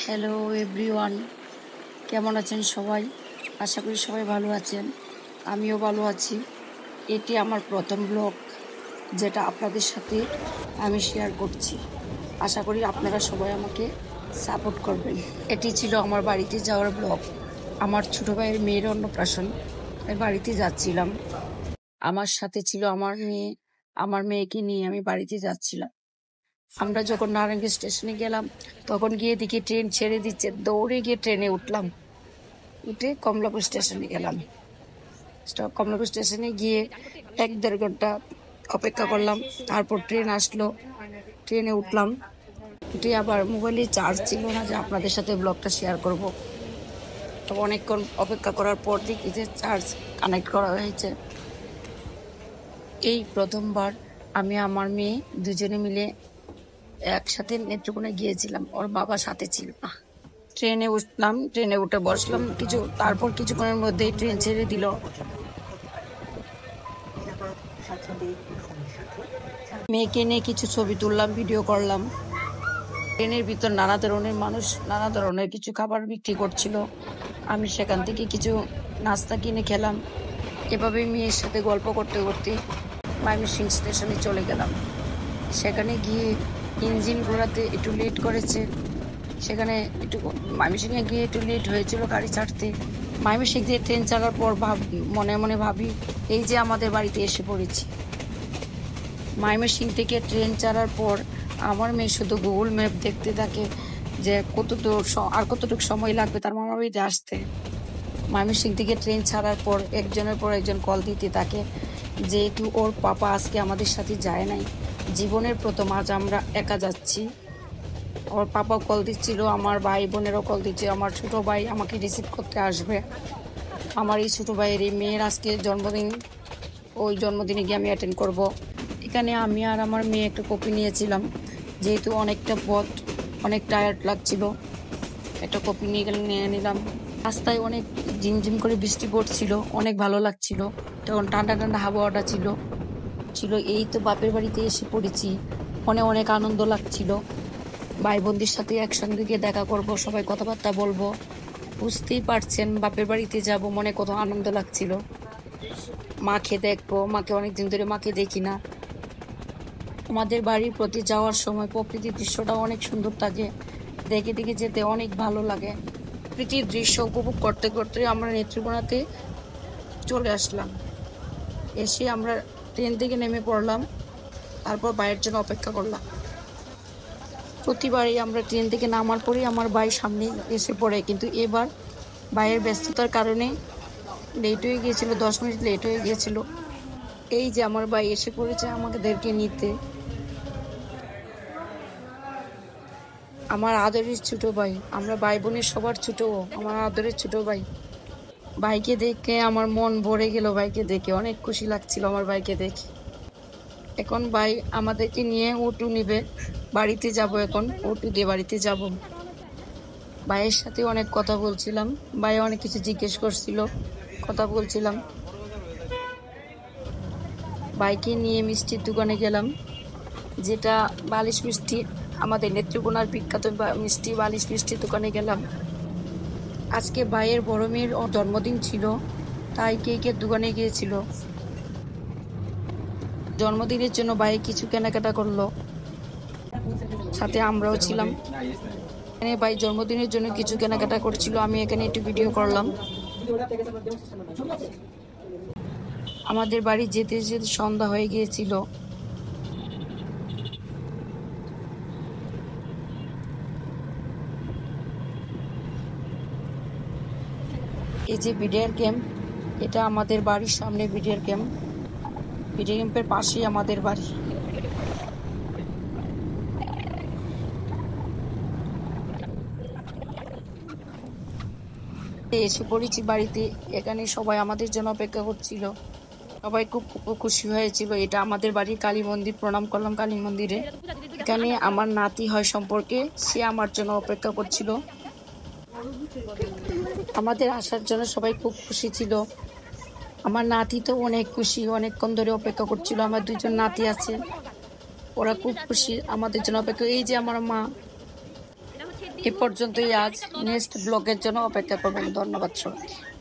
Hello everyone, কেমন আছেন সবাই? আশা করি সবাই ভালো আছেন। আমিও ভালো আছি। এটি আমার প্রথম ব্লগ, যেটা আপনাদের সাথে আমি শেয়ার করছি। আশা করি আপনারা সবাই আমাকে সাপোর্ট করবেন। এটি ছিল আমার বাড়িতে যাওয়ার ব্লগ। আমার ছোট ভাইয়ের মেয়ের অন্নপ্রাশন, আমি বাড়িতে যাচ্ছিলাম। আমার সাথে ছিল আমার মেয়েকে নিয়ে আমি বাড়িতে যাচ্ছিলাম। আমরা যখন নারায়ণগঞ্জ স্টেশনে গেলাম, তখন গিয়ে দেখি ট্রেন ছেড়ে দিচ্ছে। দৌড়ে গিয়ে ট্রেনে উঠলাম, উঠে কমলাপুর স্টেশনে গেলাম। কমলাপুর স্টেশনে গিয়ে 1-1.5 ঘন্টা অপেক্ষা করলাম। তারপর ট্রেন আসলো, ট্রেনে উঠলাম। উঠে আবার মোবাইলে চার্জ ছিল না যে আপনাদের সাথে ব্লগটা শেয়ার করব। তো অনেকক্ষণ অপেক্ষা করার পর দেখি যে চার্জ কানেক্ট করা হয়েছে। এই প্রথমবার আমি আমার মেয়ে দুজনে মিলে একসাথে নেত্রকোনা গিয়েছিলাম। ওর বাবা সাথে ছিল না। ট্রেনে উঠলাম, ট্রেনে উঠে বসলাম তারপর কিছুক্ষণের মধ্যেই ট্রেন ছেড়ে দিল। মেয়েকে নিয়ে কিছু ছবি তুললাম, ভিডিও করলাম। ট্রেনের ভিতর নানা ধরনের মানুষ নানা ধরনের কিছু খাবার বিক্রি করছিল। আমি সেখান থেকে কিছু নাস্তা কিনে খেলাম। এভাবেই মেয়ের সাথে গল্প করতে করতে ময়মনসিংহ স্টেশনে চলে গেলাম। সেখানে গিয়ে ইঞ্জিন ঘোরাতে একটু লেট করেছে। সেখানে একটু ময়মনসিংহে গিয়ে একটু লেট হয়েছিল গাড়ি ছাড়তে। ময়মনসিংহ দিয়ে ট্রেন ছাড়ার পর মনে মনে ভাবি, এই যে আমাদের বাড়িতে এসে পড়েছি। ময়মনসিংহ থেকে ট্রেন ছাড়ার পর আমার মেয়ে শুধু গুগল ম্যাপ দেখতে থাকে যে কতটুকু সময় লাগবে তার মামার বাড়িতে আসতে। ময়মনসিংহ থেকে ট্রেন ছাড়ার পর একজনের পর একজন কল দিতে থাকে, যেহেতু ওর পাপা আজকে আমাদের সাথে যায় নাই, জীবনের প্রথম আজ আমরা একা যাচ্ছি। ওর পাপা কল দিচ্ছিল, আমার ভাই বোনেরও কল দিচ্ছে। আমার ছোট ভাই আমাকে রিসিভ করতে আসবে। আমার এই ছোট ভাইয়ের এই মেয়ের আজকে জন্মদিন, ওই জন্মদিনে গিয়ে আমি অ্যাটেন্ড করব। এখানে আমি আর আমার মেয়ে একটা কপি নিয়েছিলাম, যেহেতু অনেকটা পথ, অনেক টায়ার্ড লাগছিল, একটা কপি নিয়ে নিলাম। রাস্তায় অনেক ঝিমঝিম করে বৃষ্টি পড়ছিল, অনেক ভালো লাগছিল। তখন ঠান্ডা ঠান্ডা হাওয়াটা ছিল। এই তো বাপের বাড়িতে এসে পড়েছি, অনেক আনন্দ লাগছিল। ভাই বোনদের সাথে একসঙ্গে গিয়ে দেখা করব, সবাই কথাবার্তা বলবো। বুঝতেই পারছেন, বাপের বাড়িতে যাব, মনে কত আনন্দ লাগছিল। মাকে দেখবো, মাকে অনেকদিন ধরে দেখি না। আমাদের বাড়ির প্রতি যাওয়ার সময় প্রকৃতির দৃশ্যটা অনেক সুন্দর থাকে, দেখে দেখে যেতে অনেক ভালো লাগে। প্রকৃতির দৃশ্য উপভোগ করতে করতে আমরা নেত্রকোনাতে চলে আসলাম। এসে আমরা ট্রেন থেকে নেমে পড়লাম, তারপর ভাইয়ের জন্য অপেক্ষা করলাম। প্রতিবারই আমরা ট্রেন থেকে নামার পরেই আমার ভাই সামনে এসে পড়ে, কিন্তু এবার ভাইয়ের ব্যস্ততার কারণে লেট হয়ে গিয়েছিল, 10 মিনিট লেট হয়ে গিয়েছিল। এই যে আমার ভাই এসে পড়েছে আমাদেরকে নিতে। আমার আদরের ছোট ভাই, আমরা ভাই বোনের সবার ছোট, আমার আদরের ছোট ভাই। ভাইকে দেখে আমার মন ভরে গেল, ভাইকে দেখে অনেক খুশি লাগছিল আমার ভাইকে দেখে। এখন ভাই আমাদেরকে নিয়ে অটো নিবে, বাড়িতে যাব। এখন অটো দিয়ে বাড়িতে যাব। ভাইয়ের সাথে অনেক কথা বলছিলাম, ভাই অনেক কিছু জিজ্ঞেস করছিল, কথা বলছিলাম। ভাইকে নিয়ে মিষ্টির দোকানে গেলাম, যেটা বালিশ মিষ্টি, আমাদের নেত্রকোনার বিখ্যাত মিষ্টি বালিশ মিষ্টির দোকানে গেলাম। আজকে ভাইয়ের বড় মেয়ের জন্মদিন ছিল, তাই কেকের দোকানে গিয়েছিল। জন্মদিনের জন্য ভাই কিছু কেনাকাটা করলো, সাথে আমরাও ছিলাম। এখানে ভাই জন্মদিনের জন্য কিছু কেনাকাটা করছিল, আমি এখানে একটু ভিডিও করলাম। আমাদের বাড়ি যেতে যেতে সন্ধ্যা হয়ে গিয়েছিল। এই যে বিডিআর ক্যাম্প, এটা আমাদের বাড়ির সামনে বিডিআর ক্যাম্প। বিডিআর ক্যাম্পের পাশেই আমাদের বাড়ি। এসে পড়েছি বাড়িতে। এখানে সবাই আমাদের জন্য অপেক্ষা করছিল, সবাই খুব খুশি হয়েছিল। এটা আমাদের বাড়ির কালী মন্দির, প্রণাম করলাম কালী মন্দিরে। এখানে আমার নাতি হয় সম্পর্কে, সে আমার জন্য অপেক্ষা করছিল। আমাদের আসার জন্য সবাই খুব খুশি ছিল। আমার নাতি তো অনেক খুশি, অনেকক্ষণ ধরে অপেক্ষা করছিল। আমার 2জন নাতি আছে, ওরা খুব খুশি আমাদের জন্য অপেক্ষা। এই যে আমার মা, এ পর্যন্তই আজ। নেক্সট ব্লগের জন্য অপেক্ষা করবেন। ধন্যবাদ সবাইকে।